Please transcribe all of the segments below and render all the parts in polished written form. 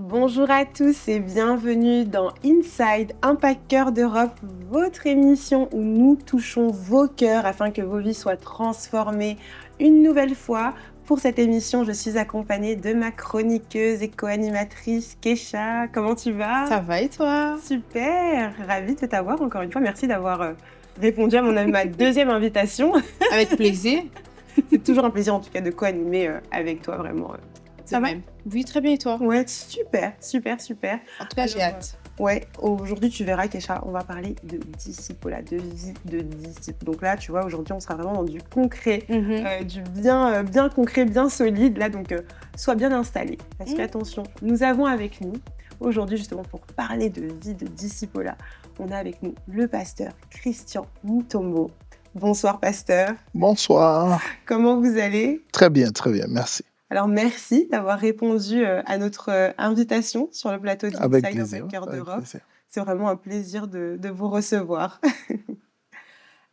Bonjour à tous et bienvenue dans Inside Impact Cœur d'Europe, votre émission où nous touchons vos cœurs afin que vos vies soient transformées une nouvelle fois. Pour cette émission, je suis accompagnée de ma chroniqueuse et co-animatrice Kesha. Comment tu vas? Ça va et toi? Super, ravie de t'avoir encore une fois. Merci d'avoir répondu à ma deuxième invitation. Avec plaisir. C'est toujours un plaisir en tout cas de co-animer avec toi, vraiment. Ça va? Oui, très bien et toi? Ouais, super. En tout cas, j'ai hâte. Ouais, aujourd'hui, tu verras, Kesha, on va parler de disciple, de vie de disciple. Donc là, tu vois, aujourd'hui, on sera vraiment dans du concret, du bien concret, bien solide. Là, donc, sois bien installé. Parce qu'attention, nous avons avec nous, aujourd'hui, justement, pour parler de vie de disciple, on a avec nous le pasteur Christian Mutombo. Bonsoir, pasteur. Bonsoir. Comment vous allez? Très bien, merci. Alors, merci d'avoir répondu à notre invitation sur le plateau d'Inside Impact Cœur d'Europe. C'est vraiment un plaisir de vous recevoir.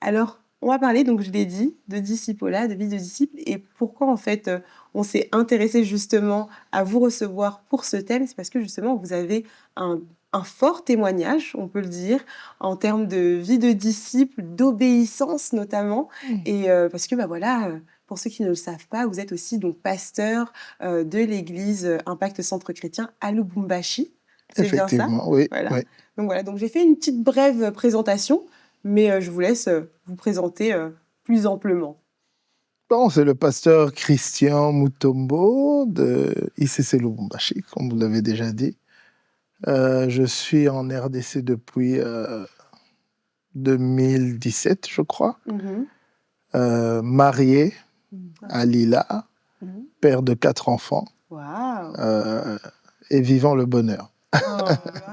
Alors, on va parler, donc je l'ai dit, de discipolat, de vie de disciple. Et pourquoi, en fait, on s'est intéressé justement à vous recevoir pour ce thème? C'est parce que, justement, vous avez un fort témoignage, on peut le dire, en termes de vie de disciple, d'obéissance notamment. Et parce que, voilà... Pour ceux qui ne le savent pas, vous êtes aussi donc pasteur de l'église Impact Centre Chrétien à Lubumbashi. C'est bien ça? Effectivement, oui. Voilà. Oui. Donc voilà, donc j'ai fait une petite brève présentation, mais je vous laisse vous présenter plus amplement. Bon, c'est le pasteur Christian Mutombo de ICC Lubumbashi, comme vous l'avez déjà dit. Je suis en RDC depuis 2017, je crois. Marié à Lila, père de 4 enfants, et vivant le bonheur. Oh,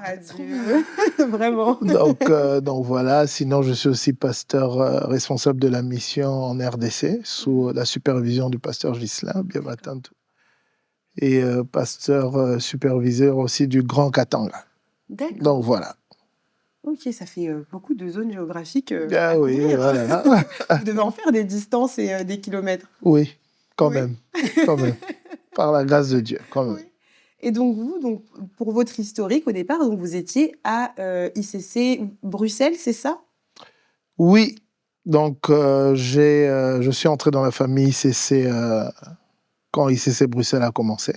adieu. Vraiment. Donc voilà, sinon je suis aussi pasteur responsable de la mission en RDC, sous la supervision du pasteur Ghislain Biabatantou, et pasteur superviseur aussi du Grand Katanga. D'accord. Donc voilà. Ok, ça fait beaucoup de zones géographiques. Ah oui, voilà. Vous devez en faire des distances et des kilomètres. Oui, quand même. Par la grâce de Dieu, quand même. Oui. Et donc vous, pour votre historique au départ, donc vous étiez à ICC Bruxelles, c'est ça? Oui, donc je suis entré dans la famille ICC quand ICC Bruxelles a commencé.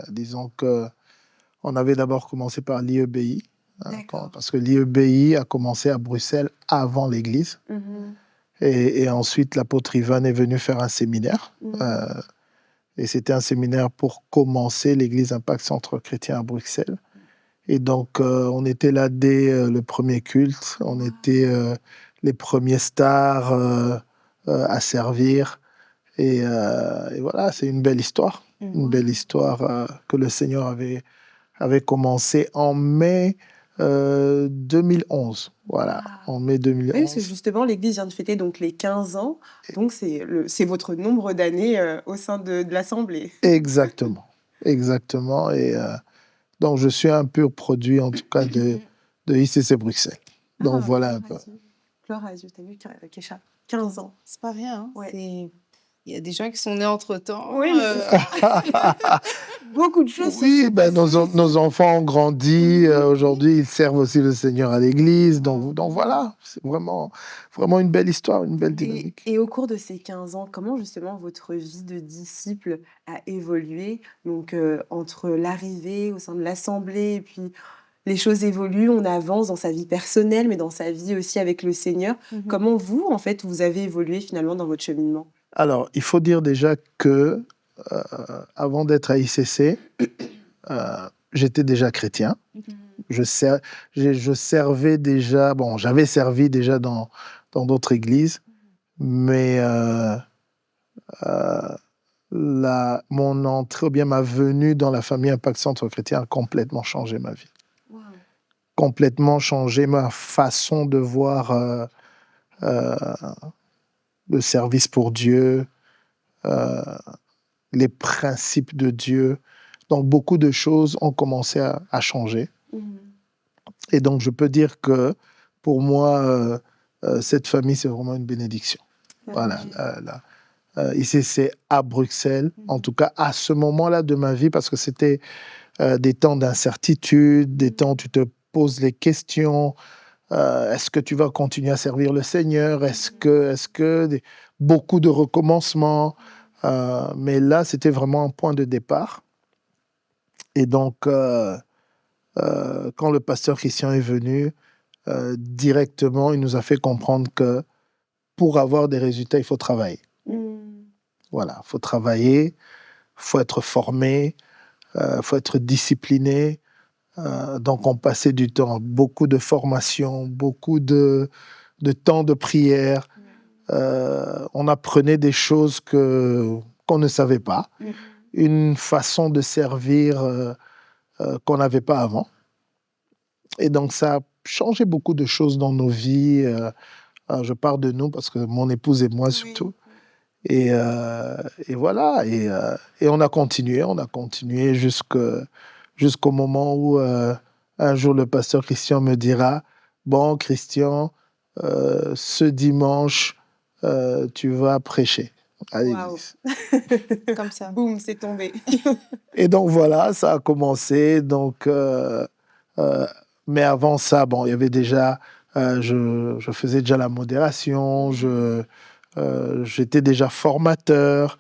Disons qu'on avait d'abord commencé par l'IEBI. Parce que l'IEBI a commencé à Bruxelles avant l'église. Et ensuite, l'apôtre Ivan est venu faire un séminaire. Et c'était un séminaire pour commencer l'église Impact Centre Chrétien à Bruxelles. Et donc, on était là dès le premier culte. On était les premiers stars à servir. Et voilà, c'est une belle histoire. Une belle histoire que le Seigneur avait commencé en mai 2011. Voilà, en mai 2011. Oui, parce que justement, l'Église vient de fêter donc les 15 ans. Donc, c'est votre nombre d'années au sein de l'Assemblée. Exactement. Et donc, je suis un pur produit, en tout cas, de ICC Bruxelles. Donc, voilà un peu. Gloire à Dieu, t'as vu, Kesha, 15 ans. C'est pas rien. Hein. Ouais. Il y a des gens qui sont nés entre-temps. Oui, beaucoup de choses. Oui, nos enfants ont grandi. Aujourd'hui, ils servent aussi le Seigneur à l'église. Donc voilà, c'est vraiment une belle histoire, une belle dynamique. Et au cours de ces 15 ans, comment justement votre vie de disciple a évolué? Donc, entre l'arrivée au sein de l'Assemblée et puis les choses évoluent, on avance dans sa vie personnelle, mais dans sa vie aussi avec le Seigneur. Comment vous, en fait, vous avez évolué finalement dans votre cheminement? Alors, il faut dire déjà que avant d'être à ICC, j'étais déjà chrétien. Je servais déjà, j'avais servi déjà dans d'autres églises, mais mon entrée, ou bien ma venue dans la famille Impact Centre Chrétien a complètement changé ma vie. Wow. Complètement changé ma façon de voir le service pour Dieu, les principes de Dieu. Donc, beaucoup de choses ont commencé à changer. Et donc, je peux dire que, pour moi, cette famille, c'est vraiment une bénédiction. Voilà. Ici, c'est à Bruxelles, en tout cas, à ce moment-là de ma vie, parce que c'était des temps d'incertitude, des temps où tu te poses les questions. Est-ce que tu vas continuer à servir le Seigneur? Beaucoup de recommencements. Mais là, c'était vraiment un point de départ. Et donc, quand le pasteur Christian est venu, directement, il nous a fait comprendre que pour avoir des résultats, il faut travailler. Voilà, il faut travailler, il faut être formé, il faut être discipliné. Donc, on passait du temps, beaucoup de formation, beaucoup de temps de prière. On apprenait des choses qu'on ne savait pas, une façon de servir qu'on n'avait pas avant. Et donc, ça a changé beaucoup de choses dans nos vies. Je parle de nous parce que mon épouse et moi surtout. Et voilà. Et on a continué jusqu'au moment où un jour le pasteur Christian me dira « Bon, Christian, ce dimanche, tu vas prêcher à l'église. » Comme ça. Boum, c'est tombé. Et donc voilà, ça a commencé. Donc, mais avant ça, bon, il y avait déjà, je faisais déjà la modération, j'étais déjà formateur.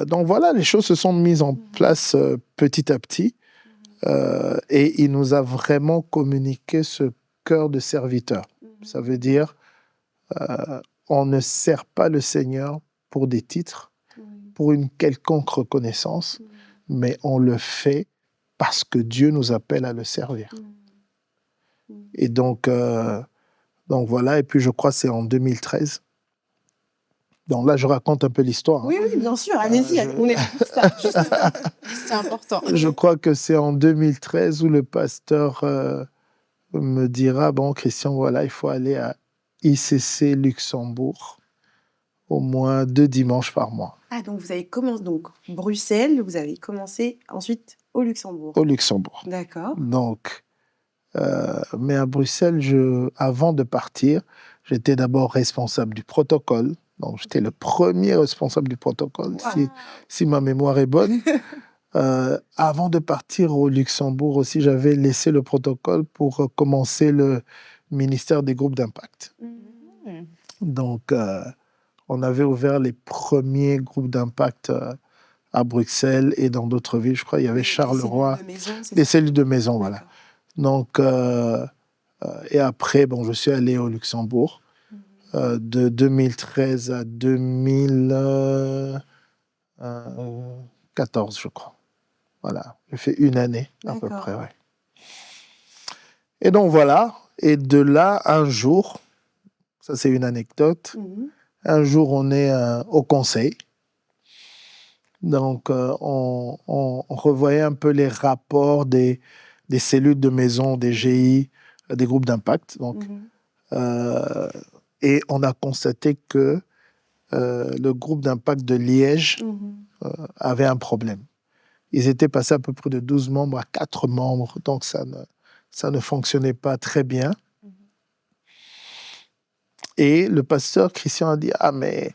Donc voilà, les choses se sont mises en place petit à petit. Et il nous a vraiment communiqué ce cœur de serviteur. Ça veut dire, on ne sert pas le Seigneur pour des titres, pour une quelconque reconnaissance, mais on le fait parce que Dieu nous appelle à le servir. Et donc voilà, et puis je crois que c'est en 2013. Donc là, je raconte un peu l'histoire. Oui, oui, bien sûr, allez-y, on est pour ça, justement. C'est important. Je crois que c'est en 2013 où le pasteur me dira « Bon, Christian, voilà, il faut aller à ICC Luxembourg au moins 2 dimanches par mois. » Ah, donc vous avez commencé, donc Bruxelles, vous avez commencé ensuite au Luxembourg. Au Luxembourg. D'accord. Donc, mais à Bruxelles, avant de partir, j'étais d'abord responsable du protocole. Donc, j'étais le premier responsable du protocole, si ma mémoire est bonne. Avant de partir au Luxembourg aussi, j'avais laissé le protocole pour commencer le ministère des groupes d'impact. Donc, on avait ouvert les premiers groupes d'impact à Bruxelles et dans d'autres villes. Je crois qu'il y avait Charleroi. Des cellules de maison, voilà. Donc, et après, bon, je suis allé au Luxembourg de 2013 à 2014, je crois. Voilà, j'ai fait 1 année à peu près, ouais. Et donc voilà, et de là, un jour, ça c'est une anecdote, un jour on est au conseil, donc on revoyait un peu les rapports des cellules de maison, des GI, des groupes d'impact, donc, et on a constaté que le groupe d'impact de Liège avait un problème. Ils étaient passés à peu près de 12 membres à 4 membres, donc ça ne fonctionnait pas très bien. Et le pasteur Christian a dit « Ah, mais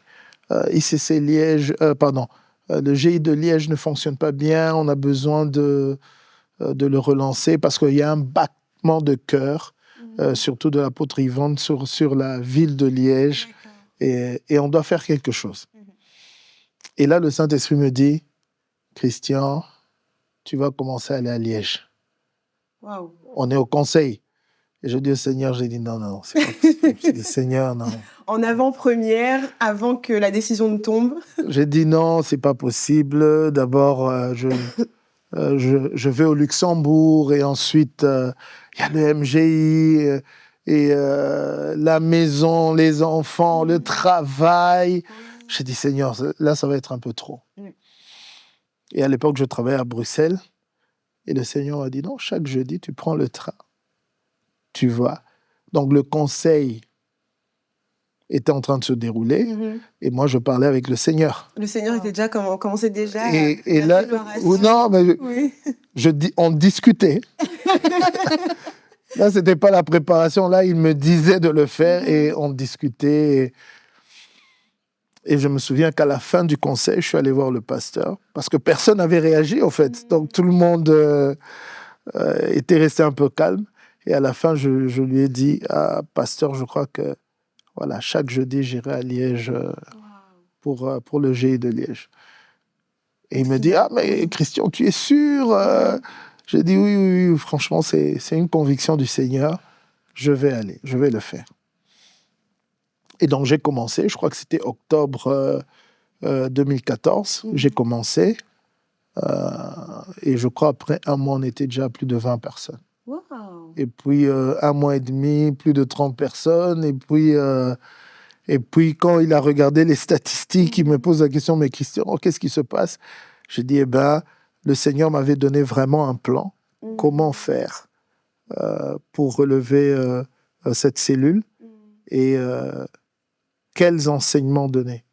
ICC Liège, le GI de Liège ne fonctionne pas bien, on a besoin de le relancer parce qu'il y a un battement de cœur, surtout de l'apôtre Yvonne, sur la ville de Liège, et on doit faire quelque chose. » Et là, le Saint-Esprit me dit « Christian, tu vas commencer à aller à Liège. » Wow. On est au conseil. Et je dis au Seigneur, j'ai dit non, c'est pas possible. J'ai dit Seigneur, non. En avant-première, avant que la décision ne tombe. J'ai dit non, c'est pas possible. D'abord, je vais au Luxembourg et ensuite, il y a le MGI et la maison, les enfants, le travail. J'ai dit Seigneur, là, ça va être un peu trop. Et à l'époque, je travaillais à Bruxelles. Et le Seigneur m'a dit, non, chaque jeudi, tu prends le train. Tu vas. Donc, le conseil était en train de se dérouler. Et moi, je parlais avec le Seigneur. Le Seigneur était déjà commençait déjà et là, non, mais on discutait. Là, ce n'était pas la préparation. Là, il me disait de le faire et on discutait. Et je me souviens qu'à la fin du conseil, je suis allé voir le pasteur, parce que personne n'avait réagi, en fait. Donc, tout le monde était resté un peu calme. Et à la fin, je lui ai dit, pasteur, je crois que voilà, chaque jeudi, j'irai à Liège pour le GI de Liège. Et il me dit, mais Christian, tu es sûr J'ai dit, oui, franchement, c'est une conviction du Seigneur. Je vais aller, je vais le faire. Et donc, j'ai commencé, je crois que c'était octobre 2014, j'ai commencé. Et je crois après un mois, on était déjà à plus de 20 personnes. Wow. Et puis, un mois et demi, plus de 30 personnes. Et puis quand il a regardé les statistiques, il me pose la question, mais Christian, qu'est-ce qui se passe? J'ai dit, le Seigneur m'avait donné vraiment un plan. Comment faire pour relever cette cellule et quels enseignements donner.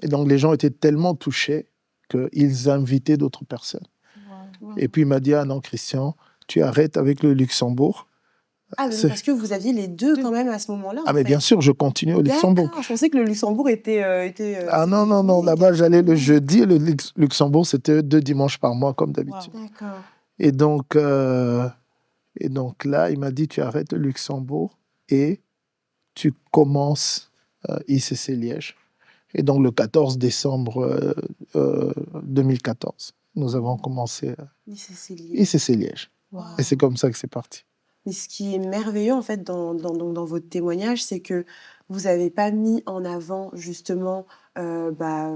Et donc, les gens étaient tellement touchés qu'ils invitaient d'autres personnes. Et puis, il m'a dit, non, Christian, tu arrêtes avec le Luxembourg. Parce que vous aviez les deux quand même à ce moment-là. Mais bien sûr, je continue au Luxembourg. Je pensais que le Luxembourg était... non, là-bas, j'allais le jeudi et le Luxembourg, c'était 2 dimanches par mois, comme d'habitude. Wow. D'accord. Et donc là, il m'a dit, tu arrêtes le Luxembourg et tu commences ICC Liège. Et donc, le 14 décembre 2014, nous avons commencé ICC Liège. Wow. Et c'est comme ça que c'est parti. Mais ce qui est merveilleux, en fait, dans votre témoignage, c'est que vous n'avez pas mis en avant, justement,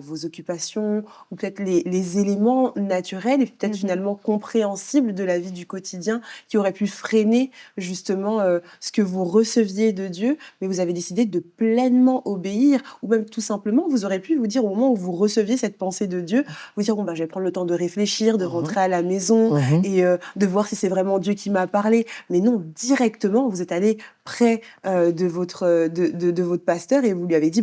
vos occupations ou peut-être les éléments naturels et peut-être finalement compréhensibles de la vie du quotidien qui auraient pu freiner, justement, ce que vous receviez de Dieu. Mais vous avez décidé de pleinement obéir ou même tout simplement, vous aurez pu vous dire au moment où vous receviez cette pensée de Dieu, vous dire, je vais prendre le temps de réfléchir, de rentrer à la maison et de voir si c'est vraiment Dieu qui m'a parlé. Mais non, directement, vous êtes allé près de votre pasteur et vous lui avez dit,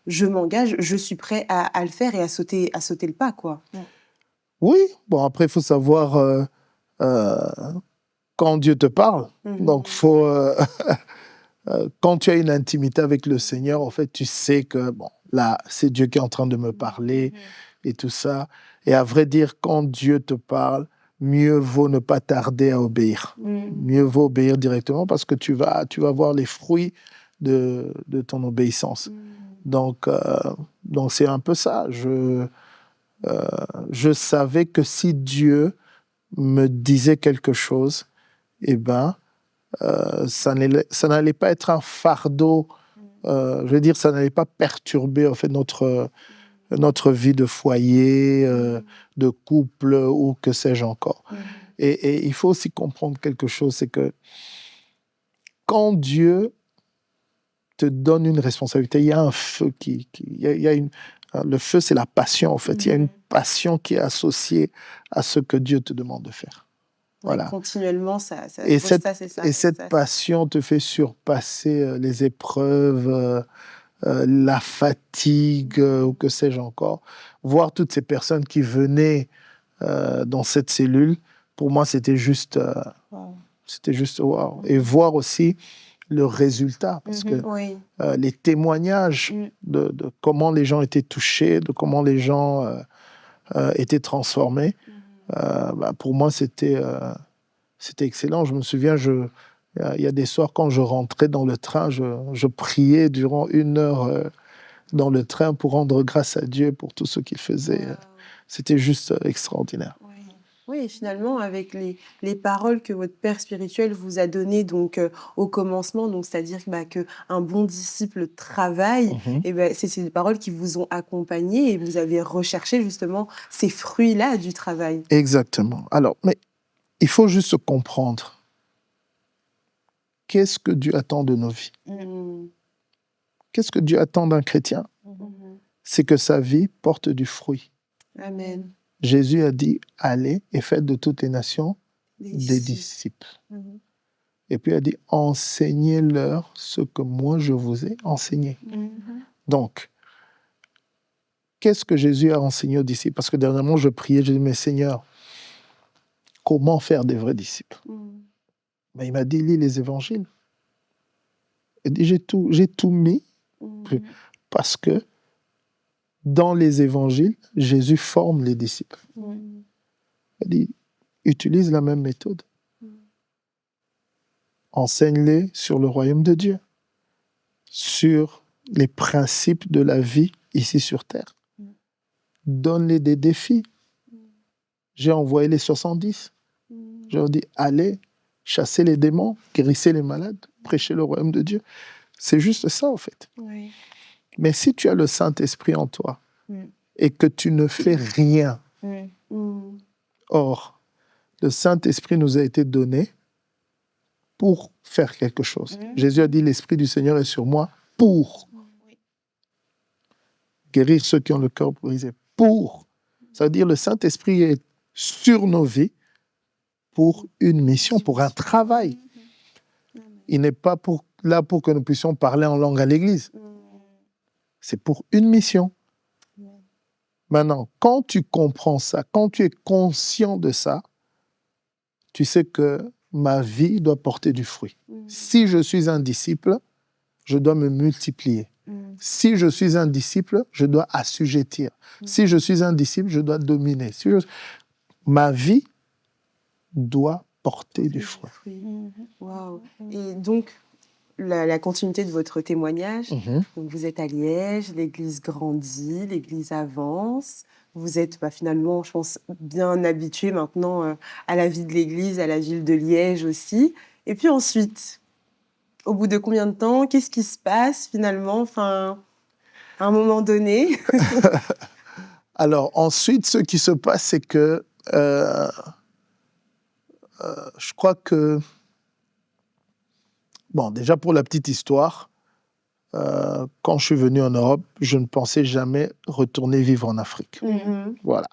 je m'engage, je suis prêt à le faire et à sauter le pas, quoi. Oui, après, il faut savoir quand Dieu te parle. Donc, quand tu as une intimité avec le Seigneur, en fait, tu sais que, là, c'est Dieu qui est en train de me parler et tout ça. Et à vrai dire, quand Dieu te parle, mieux vaut ne pas tarder à obéir. Mieux vaut obéir directement parce que tu vas voir les fruits de ton obéissance. Donc, c'est un peu ça. Je savais que si Dieu me disait quelque chose, ça n'allait pas être un fardeau. Je veux dire, ça n'allait pas perturber en fait notre vie de foyer, de couple ou que sais-je encore. Et il faut aussi comprendre quelque chose, c'est que quand Dieu te donne une responsabilité, il y a un feu le feu, c'est la passion, en fait. Il y a une passion qui est associée à ce que Dieu te demande de faire. Voilà. Et continuellement, cette passion te fait surpasser les épreuves, la fatigue, ou que sais-je encore. Voir toutes ces personnes qui venaient dans cette cellule, pour moi, c'était juste wow. Et voir aussi le résultat, parce que les témoignages de comment les gens étaient touchés, de comment les gens étaient transformés, pour moi, c'était excellent. Je me souviens, il y a des soirs, quand je rentrais dans le train, je priais durant 1 heure dans le train pour rendre grâce à Dieu pour tout ce qu'il faisait. Wow. C'était juste extraordinaire. Oui, et finalement, avec les paroles que votre père spirituel vous a données donc, au commencement, donc, c'est-à-dire qu'un bon disciple travaille, c'est ces paroles qui vous ont accompagné et vous avez recherché justement ces fruits-là du travail. Exactement. Alors, mais il faut juste comprendre qu'est-ce que Dieu attend de nos vies. Qu'est-ce que Dieu attend d'un chrétien? C'est que sa vie porte du fruit. Amen. Jésus a dit, allez et faites de toutes les nations des disciples. Et puis il a dit, enseignez-leur ce que moi je vous ai enseigné. Donc, qu'est-ce que Jésus a enseigné aux disciples? Parce que dernièrement, je priais, je dis, mais Seigneur, comment faire des vrais disciples? Il m'a dit, lis les évangiles. Il dit, j'ai tout mis parce que dans les évangiles, Jésus forme les disciples. Il dit, utilise la même méthode. Enseigne-les sur le royaume de Dieu, sur les principes de la vie ici sur terre. Donne-les des défis. J'ai envoyé les 70. Je leur dis, allez, chassez les démons, guérissez les malades, prêchez le royaume de Dieu. C'est juste ça, en fait. Oui. Mais si tu as le Saint-Esprit en toi et que tu ne fais rien, or, le Saint-Esprit nous a été donné pour faire quelque chose. Jésus a dit, l'Esprit du Seigneur est sur moi pour guérir ceux qui ont le cœur brisé. Pour. Ça veut dire le Saint-Esprit est sur nos vies pour une mission, pour un travail. Il n'est pas là pour que nous puissions parler en langue à l'église. C'est pour une mission. Maintenant, quand tu comprends ça, quand tu es conscient de ça, tu sais que ma vie doit porter du fruit. Si je suis un disciple, je dois me multiplier. Si je suis un disciple, je dois assujettir. Si je suis un disciple, je dois dominer. Ma vie doit porter du fruit. Wow. Et donc, la continuité de votre témoignage, donc vous êtes à Liège, l'église grandit, l'église avance. Vous êtes finalement, je pense, bien habitué maintenant à la vie de l'église, à la ville de Liège aussi. Et puis ensuite, au bout de combien de temps, qu'est-ce qui se passe finalement, à un moment donné? Alors ensuite, ce qui se passe, c'est que je crois que, bon, déjà pour la petite histoire, quand je suis venu en Europe, je ne pensais jamais retourner vivre en Afrique. Voilà.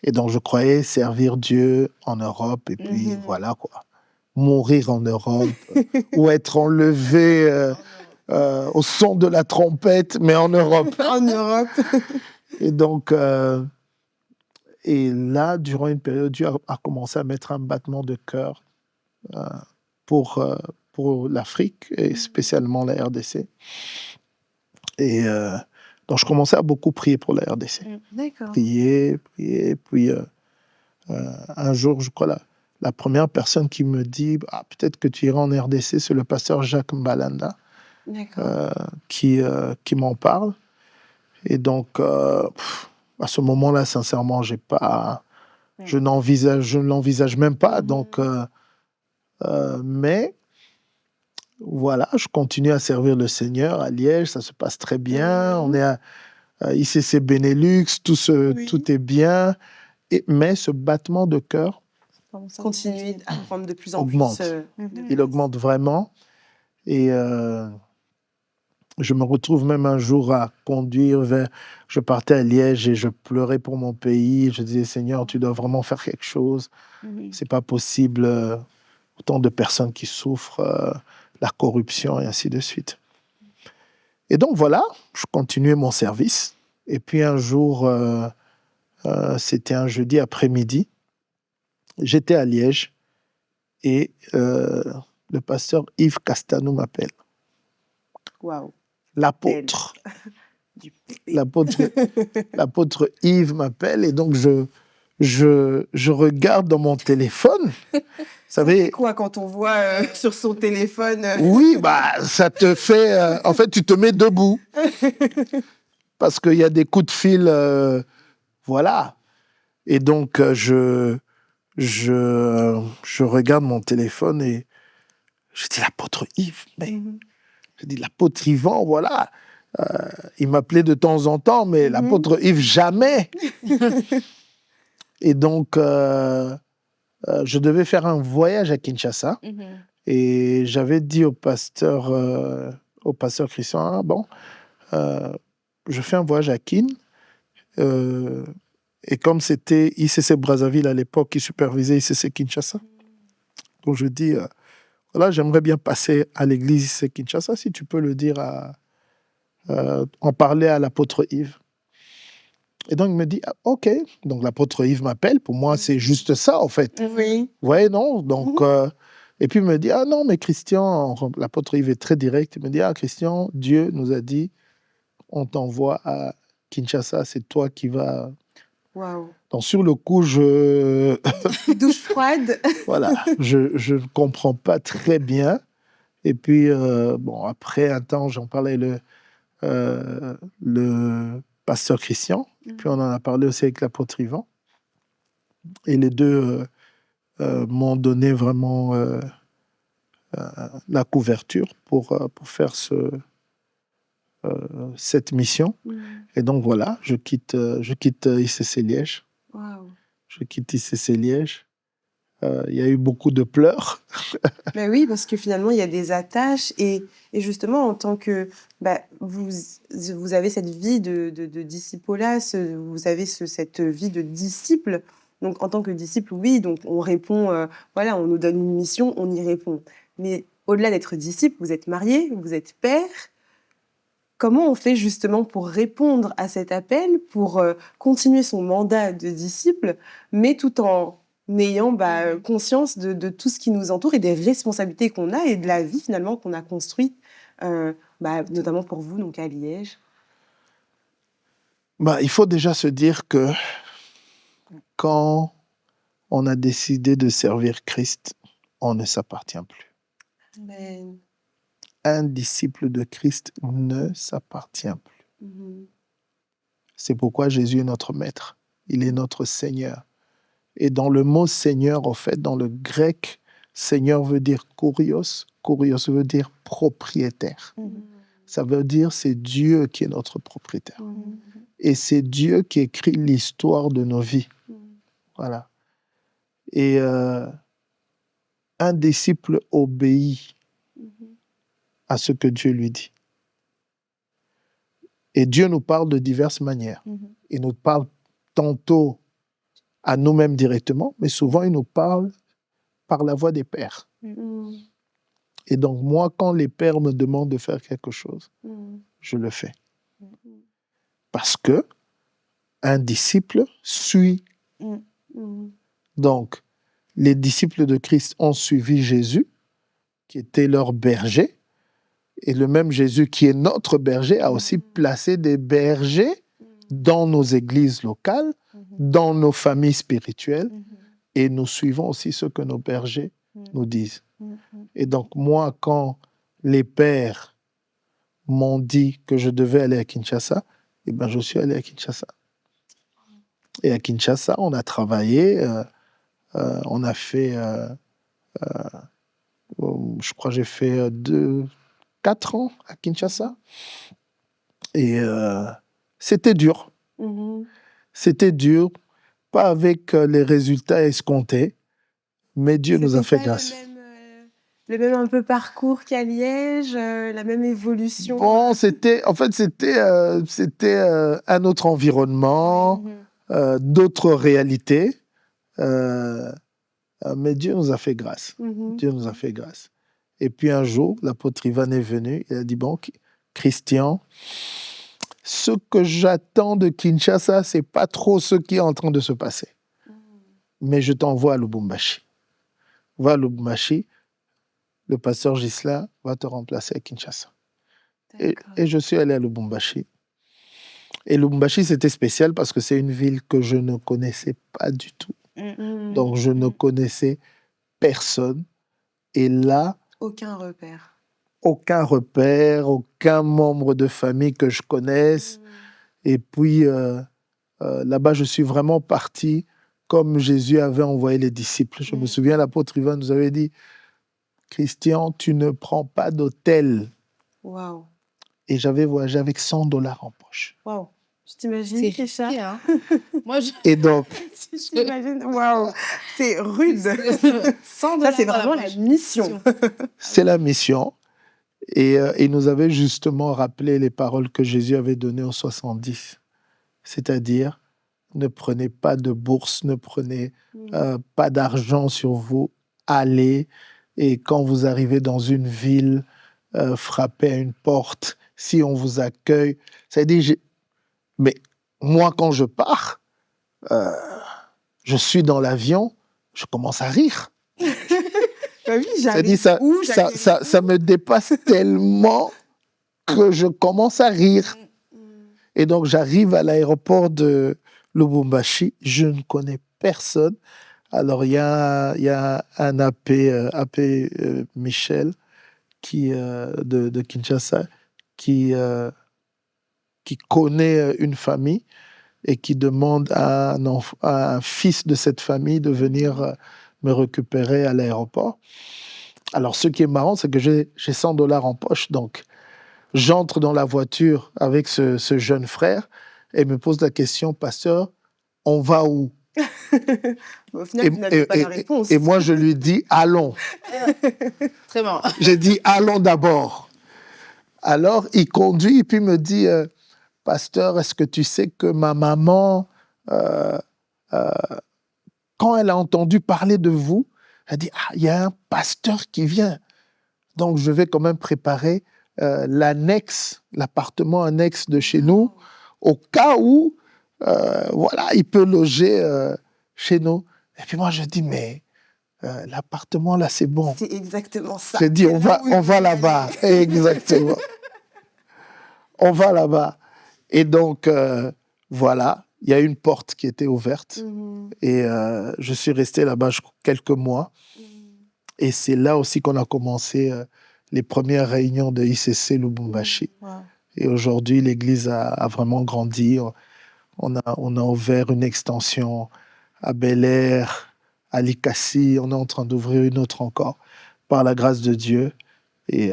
Et donc je croyais servir Dieu en Europe et puis voilà quoi. Mourir en Europe ou être enlevé au son de la trompette, mais en Europe. En Europe. Et donc, et là, durant une période, Dieu a commencé à mettre un battement de cœur pour l'Afrique et spécialement la RDC. Et donc, je commençais à beaucoup prier pour la RDC. D'accord. Prier. Puis un jour, je crois, la première personne qui me dit peut-être que tu iras en RDC, c'est le pasteur Jacques Mbalanda qui m'en parle. Et donc, à ce moment-là, sincèrement, je ne l'envisage même pas. Donc, mais voilà, je continue à servir le Seigneur à Liège, ça se passe très bien. On est à ICC Benelux, tout est bien. Mais ce battement de cœur continue à prendre de plus en augmente. plus. Il augmente vraiment. Et je me retrouve même un jour à conduire je partais à Liège et je pleurais pour mon pays. Je disais, Seigneur, tu dois vraiment faire quelque chose. C'est pas possible. Autant de personnes qui souffrent, la corruption et ainsi de suite. Et donc voilà, je continuais mon service. Et puis un jour, c'était un jeudi après-midi, j'étais à Liège et le pasteur Yves Castanou m'appelle. Waouh. L'apôtre. L'apôtre Yves m'appelle et donc je regarde dans mon téléphone. Vous savez quoi quand on voit sur son téléphone Oui, ça te fait... en fait, tu te mets debout. Parce qu'il y a des coups de fil, voilà. Et donc, je regarde mon téléphone et je dis l'apôtre Yves, mais... Je dis, l'apôtre Yvan, voilà. Il m'appelait de temps en temps, mais l'apôtre Yves, jamais. Et donc, je devais faire un voyage à Kinshasa. Et j'avais dit au pasteur Christian, je fais un voyage à Kin. Et comme c'était ICC Brazzaville à l'époque qui supervisait ICC Kinshasa, donc je dis... Voilà, j'aimerais bien passer à l'église ICC Kinshasa, si tu peux le dire, en parler à l'apôtre Yves. Et donc, il me dit, OK. Donc, l'apôtre Yves m'appelle. Pour moi, c'est juste ça, en fait. Oui. Ouais, non. Donc, et puis, il me dit, non, mais Christian, l'apôtre Yves est très direct. Il me dit, Christian, Dieu nous a dit, on t'envoie à Kinshasa, c'est toi qui vas... Waouh. Donc, sur le coup, douche froide. Voilà, je ne comprends pas très bien. Et puis, bon, après un temps, j'en parlais le pasteur Christian. Puis, on en a parlé aussi avec l'apôtre Yvan. Et les deux m'ont donné vraiment la couverture pour faire cette mission. Et donc, voilà, je quitte ICC Liège. Wow. Je quitte ICC Liège. Il y a eu beaucoup de pleurs. Mais oui, parce que finalement, il y a des attaches. Et justement, en tant que... vous avez cette vie de disciple-là, vous avez cette vie de disciple. Donc, en tant que disciple, oui, donc on répond, voilà, on nous donne une mission, on y répond. Mais au-delà d'être disciple, vous êtes marié, vous êtes père. Comment on fait justement pour répondre à cet appel, pour continuer son mandat de disciple, mais tout en ayant conscience de tout ce qui nous entoure et des responsabilités qu'on a et de la vie finalement qu'on a construite, notamment pour vous, donc à Liège? Il faut déjà se dire que quand on a décidé de servir Christ, on ne s'appartient plus. Amen. Un disciple de Christ ne s'appartient plus. C'est pourquoi Jésus est notre maître. Il est notre Seigneur. Et dans le mot Seigneur, en fait, dans le grec, Seigneur veut dire kurios. Kurios veut dire propriétaire. Ça veut dire c'est Dieu qui est notre propriétaire. Et c'est Dieu qui écrit l'histoire de nos vies. Voilà. Et un disciple obéit à ce que Dieu lui dit. Et Dieu nous parle de diverses manières. Il nous parle tantôt à nous-mêmes directement, mais souvent il nous parle par la voix des pères. Et donc moi, quand les pères me demandent de faire quelque chose, je le fais. Parce que un disciple suit. Donc, les disciples de Christ ont suivi Jésus, qui était leur berger, et le même Jésus qui est notre berger a aussi placé des bergers dans nos églises locales, dans nos familles spirituelles, et nous suivons aussi ce que nos bergers nous disent. Et donc moi, quand les pères m'ont dit que je devais aller à Kinshasa, je suis allé à Kinshasa. Et à Kinshasa, on a travaillé, on a fait, je crois que j'ai fait 4 ans à Kinshasa. Et c'était dur. C'était dur, pas avec les résultats escomptés, mais Dieu nous a fait grâce. Le même un peu parcours qu'à Liège, la même évolution. Bon, c'était un autre environnement, d'autres réalités, mais Dieu nous a fait grâce. Dieu nous a fait grâce. Et puis un jour, l'apôtre Ivan est venu, il a dit, bon, Christian, ce que j'attends de Kinshasa, c'est pas trop ce qui est en train de se passer. Mais je t'envoie à Lubumbashi. Va à Lubumbashi, le pasteur Ghislain va te remplacer à Kinshasa. Et je suis allé à Lubumbashi. Et Lubumbashi, c'était spécial parce que c'est une ville que je ne connaissais pas du tout. Donc, je ne connaissais personne. Et là... Aucun repère. Aucun repère, aucun membre de famille que je connaisse. Et puis, là-bas, je suis vraiment parti comme Jésus avait envoyé les disciples. Je me souviens, l'apôtre Ivan nous avait dit, Christian, tu ne prends pas d'hôtel. Wow. Et j'avais voyagé avec $100 en poche. Wow. Je t'imagine, c'est ça. Hein. Moi, Et donc... je t'imagine, waouh, c'est rude. $100, ça, c'est vraiment la mission. C'est la mission. Et il nous avait justement rappelé les paroles que Jésus avait données aux 70. C'est-à-dire, ne prenez pas de bourse, ne prenez pas d'argent sur vous, allez. Et quand vous arrivez dans une ville, frappez à une porte. Si on vous accueille, c'est-à-dire, mais moi, quand je pars, je suis dans l'avion, je commence à rire. Oui, ça me dépasse tellement que je commence à rire. Et donc, j'arrive à l'aéroport de Lubumbashi, je ne connais personne. Alors, il y a un AP Michel de Kinshasa qui connaît une famille et qui demande à un fils de cette famille de venir me récupérer à l'aéroport. Alors, ce qui est marrant, c'est que j'ai $100 en poche. Donc, j'entre dans la voiture avec ce jeune frère et me pose la question, pasteur, on va où? Au final, vous n'avez pas la réponse. Et moi, je lui dis, allons. Très marrant. J'ai dit, allons d'abord. Alors, il conduit et puis me dit, pasteur, est-ce que tu sais que ma maman, quand elle a entendu parler de vous, elle dit, ah, il y a un pasteur qui vient. Donc, je vais quand même préparer l'appartement annexe de chez nous, au cas où, voilà, il peut loger chez nous. Et puis moi, je dis, mais l'appartement, là, c'est bon. C'est exactement ça. J'ai dit, on va là-bas. Exactement. On va là-bas. Et donc, voilà, il y a une porte qui était ouverte. Et je suis resté là-bas quelques mois. Et c'est là aussi qu'on a commencé les premières réunions de ICC Lubumbashi. Et aujourd'hui, l'église a vraiment grandi. On a ouvert une extension à Bel-Air, à Likasi. On est en train d'ouvrir une autre encore, par la grâce de Dieu. Et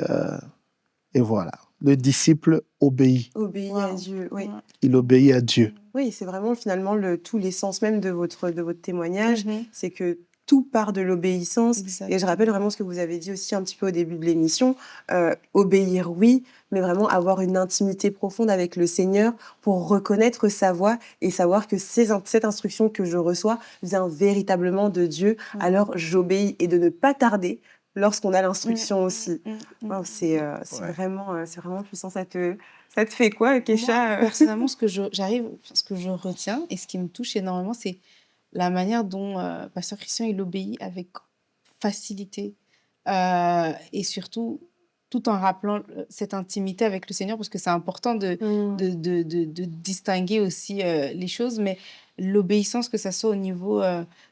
voilà. Le disciple obéit. Obéit à Dieu, oui. Il obéit à Dieu. Oui, c'est vraiment finalement tout l'essence même de votre témoignage. C'est que tout part de l'obéissance. Exact. Et je rappelle vraiment ce que vous avez dit aussi un petit peu au début de l'émission. Obéir, oui, mais vraiment avoir une intimité profonde avec le Seigneur pour reconnaître sa voix et savoir que cette instruction que je reçois vient véritablement de Dieu. Alors j'obéis et de ne pas tarder lorsqu'on a l'instruction aussi. C'est vraiment puissant. Ça te fait quoi, Kesha? Moi, personnellement, ce que je retiens et ce qui me touche énormément, c'est la manière dont Pasteur Christian il obéit avec facilité et surtout tout en rappelant cette intimité avec le Seigneur, parce que c'est important de distinguer aussi les choses, mais l'obéissance, que ça soit au niveau,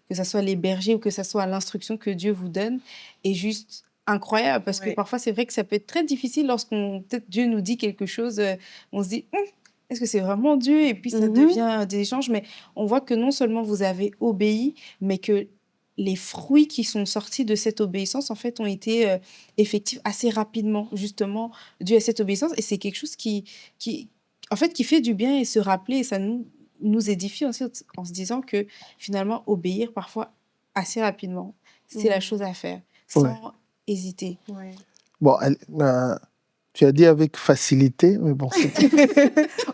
que ça soit les bergers ou que ça soit à l'instruction que Dieu vous donne, est juste incroyable, parce que parfois c'est vrai que ça peut être très difficile peut-être Dieu nous dit quelque chose, on se dit est-ce que c'est vraiment Dieu? Et puis ça devient des échanges, mais on voit que non seulement vous avez obéi, mais que les fruits qui sont sortis de cette obéissance, en fait, ont été effectifs assez rapidement, justement, dû à cette obéissance. Et c'est quelque chose qui fait du bien, et se rappeler, et ça nous édifie aussi en se disant que finalement, obéir parfois assez rapidement, c'est la chose à faire, sans hésiter. Bon, tu as dit avec facilité, mais bon.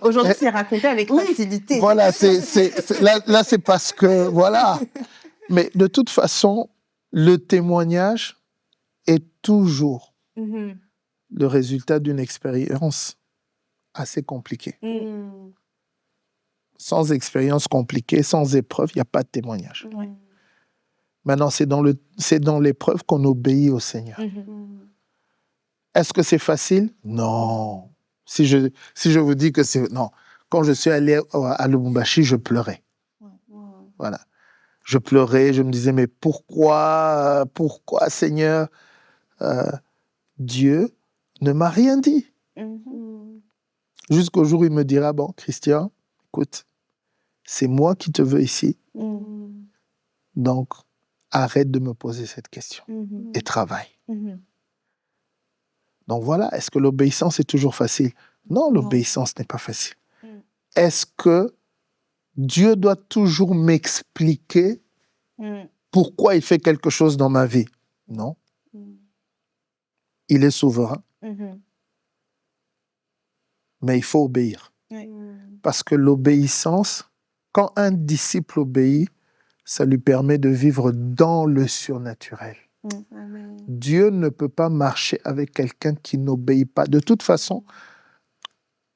Aujourd'hui, c'est raconté avec facilité. Voilà, là, c'est parce que, voilà. Mais de toute façon, le témoignage est toujours le résultat d'une expérience assez compliquée. Sans expérience compliquée, sans épreuve, il n'y a pas de témoignage. Maintenant, c'est dans l'épreuve qu'on obéit au Seigneur. Est-ce que c'est facile? Non. Si je vous dis que c'est... Non. Quand je suis allé à Lubumbashi, je pleurais. Voilà. Je pleurais, je me disais, mais pourquoi Seigneur, Dieu ne m'a rien dit. Jusqu'au jour où il me dira, bon, Christian, écoute, c'est moi qui te veux ici. Donc, arrête de me poser cette question et travaille. Donc voilà, est-ce que l'obéissance est toujours facile? Non, l'obéissance n'est pas facile. Est-ce que Dieu doit toujours m'expliquer pourquoi il fait quelque chose dans ma vie? Non. Il est souverain. Mais il faut obéir. Parce que l'obéissance, quand un disciple obéit, ça lui permet de vivre dans le surnaturel. Dieu ne peut pas marcher avec quelqu'un qui n'obéit pas. De toute façon,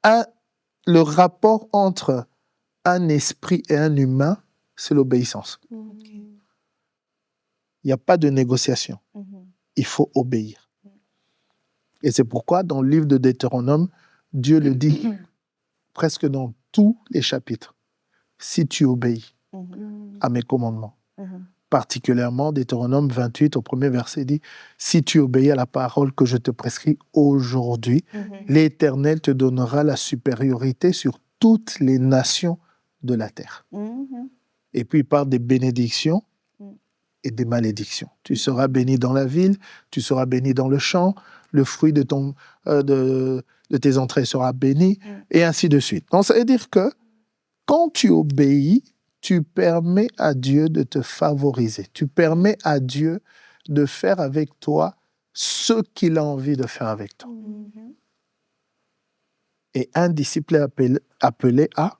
le rapport entre un esprit et un humain, c'est l'obéissance. Il n'y a pas de négociation. Il faut obéir. Et c'est pourquoi, dans le livre de Deutéronome, Dieu le dit, presque dans tous les chapitres, si tu obéis à mes commandements. Particulièrement, Deutéronome 28, au premier verset, dit « Si tu obéis à la parole que je te prescris aujourd'hui, l'Éternel te donnera la supériorité sur toutes les nations de la terre. » Et puis, il parle des bénédictions et des malédictions. Tu seras béni dans la ville, tu seras béni dans le champ, le fruit de tes entrailles sera béni, et ainsi de suite. Donc, ça veut dire que quand tu obéis, tu permets à Dieu de te favoriser. Tu permets à Dieu de faire avec toi ce qu'il a envie de faire avec toi. Et un disciple est appelé à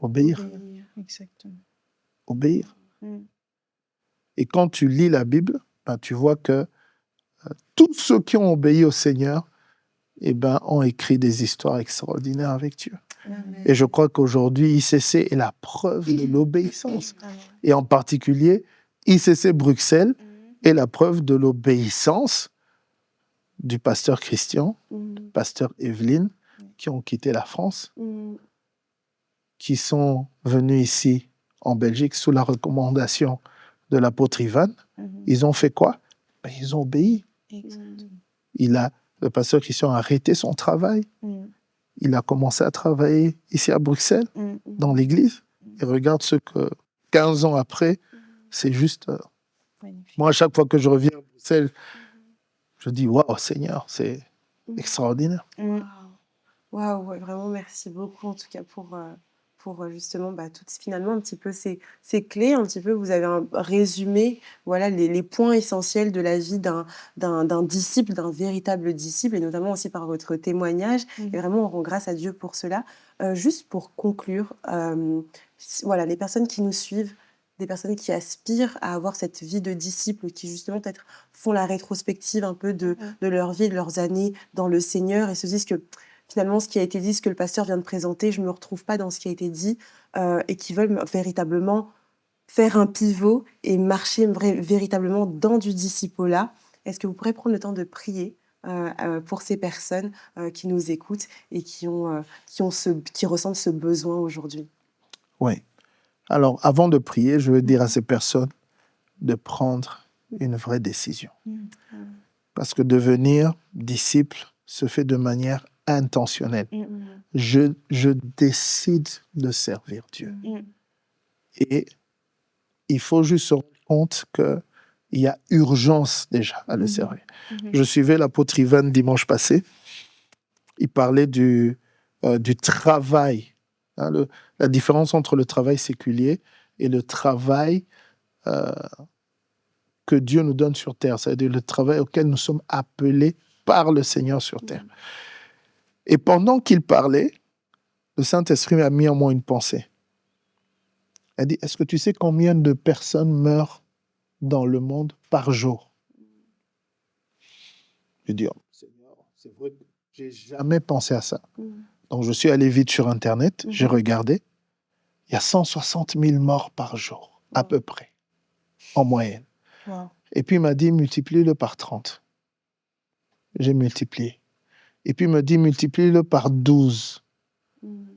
obéir. Exactement. Obéir. Et quand tu lis la Bible, tu vois que tous ceux qui ont obéi au Seigneur ont écrit des histoires extraordinaires avec Dieu. Amen. Et je crois qu'aujourd'hui, ICC est la preuve de l'obéissance. Et en particulier, ICC Bruxelles est la preuve de l'obéissance du pasteur Christian, pasteur Evelyne, qui ont quitté la France, qui sont venus ici en Belgique sous la recommandation de l'apôtre Ivan. Ils ont fait quoi? Ils ont obéi. Le pasteur Christian a arrêté son travail. Il a commencé à travailler ici à Bruxelles, dans l'église. Et regarde ce que 15 ans après, c'est juste... moi, à chaque fois que je reviens à Bruxelles, je dis « Waouh, Seigneur, c'est extraordinaire. » Waouh, ouais, vraiment, merci beaucoup en tout cas pour justement toutes finalement un petit peu ces clés, un petit peu vous avez résumé voilà les points essentiels de la vie d'un disciple, d'un véritable disciple, et notamment aussi par votre témoignage. Et vraiment on rend grâce à Dieu pour cela. Juste pour conclure, voilà, les personnes qui nous suivent, des personnes qui aspirent à avoir cette vie de disciple, qui justement peut-être font la rétrospective un peu de leur vie, de leurs années dans le Seigneur, et se disent que finalement, ce qui a été dit, ce que le pasteur vient de présenter, je ne me retrouve pas dans ce qui a été dit, et qui veulent véritablement faire un pivot et marcher véritablement dans du disciple-là. Est-ce que vous pourrez prendre le temps de prier pour ces personnes qui nous écoutent et qui ressentent ce besoin aujourd'hui? Oui. Alors, avant de prier, je veux dire à ces personnes de prendre une vraie décision. Parce que devenir disciple se fait de manière intentionnelle. Je décide de servir Dieu. Et il faut juste se rendre compte qu'il y a urgence déjà à le servir. Je suivais l'apôtre Ivan dimanche passé. Il parlait du travail. Hein, la différence entre le travail séculier et le travail que Dieu nous donne sur terre. C'est-à-dire le travail auquel nous sommes appelés par le Seigneur sur terre. Et pendant qu'il parlait, le Saint-Esprit a mis en moi une pensée. Elle dit, est-ce que tu sais combien de personnes meurent dans le monde par jour? Je dis, oh, Seigneur, c'est vrai que je n'ai jamais pensé à ça. Donc je suis allé vite sur Internet, j'ai regardé. Il y a 160 000 morts par jour, à peu près, en moyenne. Et puis il m'a dit, multiplie-le par 30. J'ai multiplié. Et puis il me dit, multiplie-le par 12.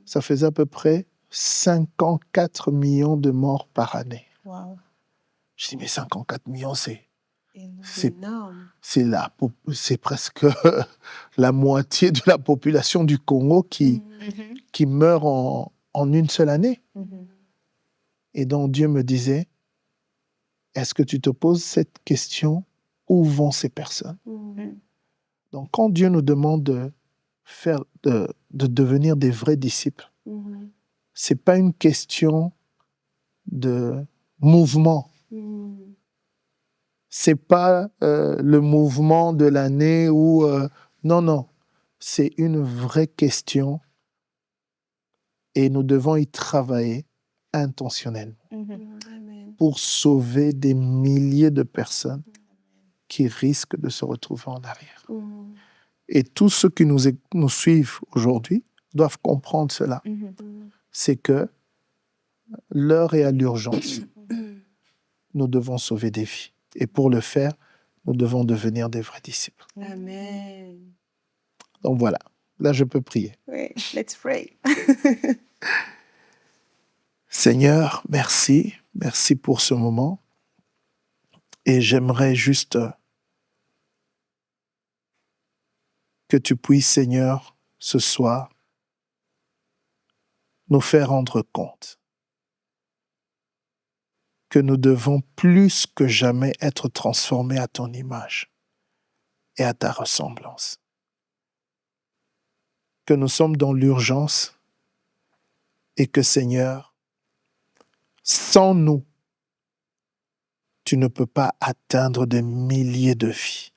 Ça faisait à peu près 54 millions de morts par année. Je dis, mais 54 millions, c'est énorme. C'est presque la moitié de la population du Congo qui meurt en une seule année. Et donc Dieu me disait, est-ce que tu te poses cette question, où vont ces personnes? Donc quand Dieu nous demande de devenir des vrais disciples, c'est pas une question de mouvement. C'est pas le mouvement de l'année où... non, c'est une vraie question et nous devons y travailler intentionnellement pour sauver des milliers de personnes qui risquent de se retrouver en arrière. Et tous ceux qui nous suivent aujourd'hui doivent comprendre cela. C'est que l'heure est à l'urgence. Nous devons sauver des vies. Et pour le faire, nous devons devenir des vrais disciples. Amen. Donc voilà. Là, je peux prier. Oui, let's pray. Seigneur, merci. Merci pour ce moment. Et j'aimerais juste que tu puisses, Seigneur, ce soir, nous faire rendre compte que nous devons plus que jamais être transformés à ton image et à ta ressemblance. Que nous sommes dans l'urgence et que, Seigneur, sans nous, tu ne peux pas atteindre des milliers de vies.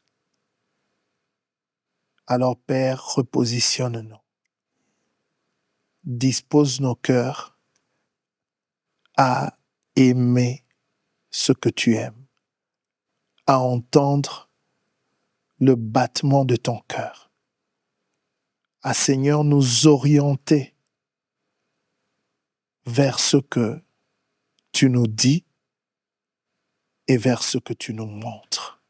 Alors, Père, repositionne-nous. Dispose nos cœurs à aimer ce que tu aimes, à entendre le battement de ton cœur, à, Seigneur, nous orienter vers ce que tu nous dis et vers ce que tu nous montres.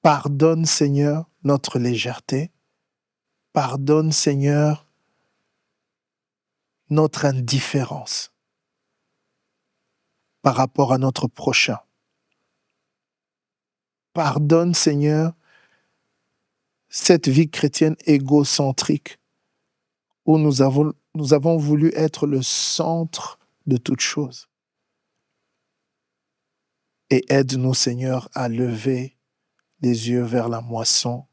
Pardonne, Seigneur, notre légèreté. Pardonne, Seigneur, notre indifférence par rapport à notre prochain. Pardonne, Seigneur, cette vie chrétienne égocentrique où nous avons voulu être le centre de toutes choses. Et aide-nous, Seigneur, à lever les yeux vers la moisson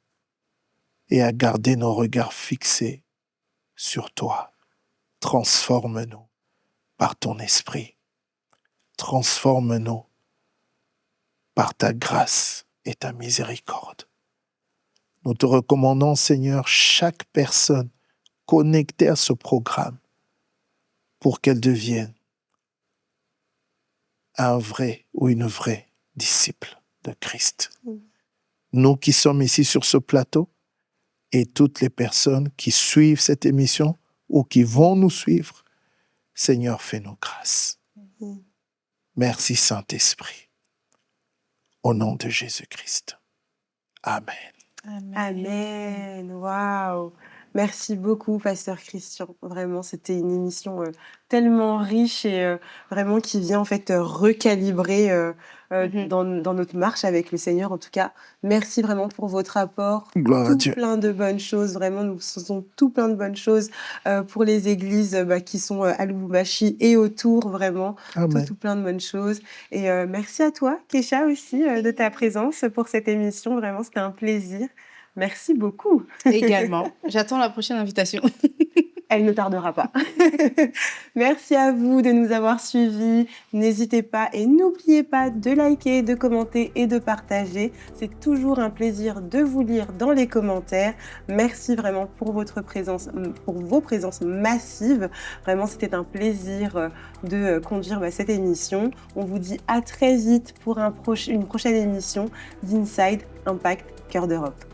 et à garder nos regards fixés sur toi. Transforme-nous par ton esprit. Transforme-nous par ta grâce et ta miséricorde. Nous te recommandons, Seigneur, chaque personne connectée à ce programme pour qu'elle devienne un vrai ou une vraie disciple de Christ. Nous qui sommes ici sur ce plateau et toutes les personnes qui suivent cette émission ou qui vont nous suivre, Seigneur, fais-nous grâce. Merci Saint-Esprit. Au nom de Jésus-Christ. Amen. Amen. Waouh. Merci beaucoup, Pasteur Christian. Vraiment, c'était une émission tellement riche et vraiment qui vient en fait recalibrer dans notre marche avec le Seigneur. En tout cas, merci vraiment pour votre apport. Gloire à Dieu. Plein de bonnes choses. Vraiment, nous faisons tout plein de bonnes choses pour les églises qui sont à Lubumbashi et autour, vraiment. Amen. Tout plein de bonnes choses. Et merci à toi, Kesha, aussi, de ta présence pour cette émission. Vraiment, c'était un plaisir. Merci beaucoup. Également. J'attends la prochaine invitation. Elle ne tardera pas. Merci à vous de nous avoir suivis. N'hésitez pas et n'oubliez pas de liker, de commenter et de partager. C'est toujours un plaisir de vous lire dans les commentaires. Merci vraiment pour votre présence, pour vos présences massives. Vraiment, c'était un plaisir de conduire cette émission. On vous dit à très vite pour une prochaine émission d'Inside Impact Cœur d'Europe.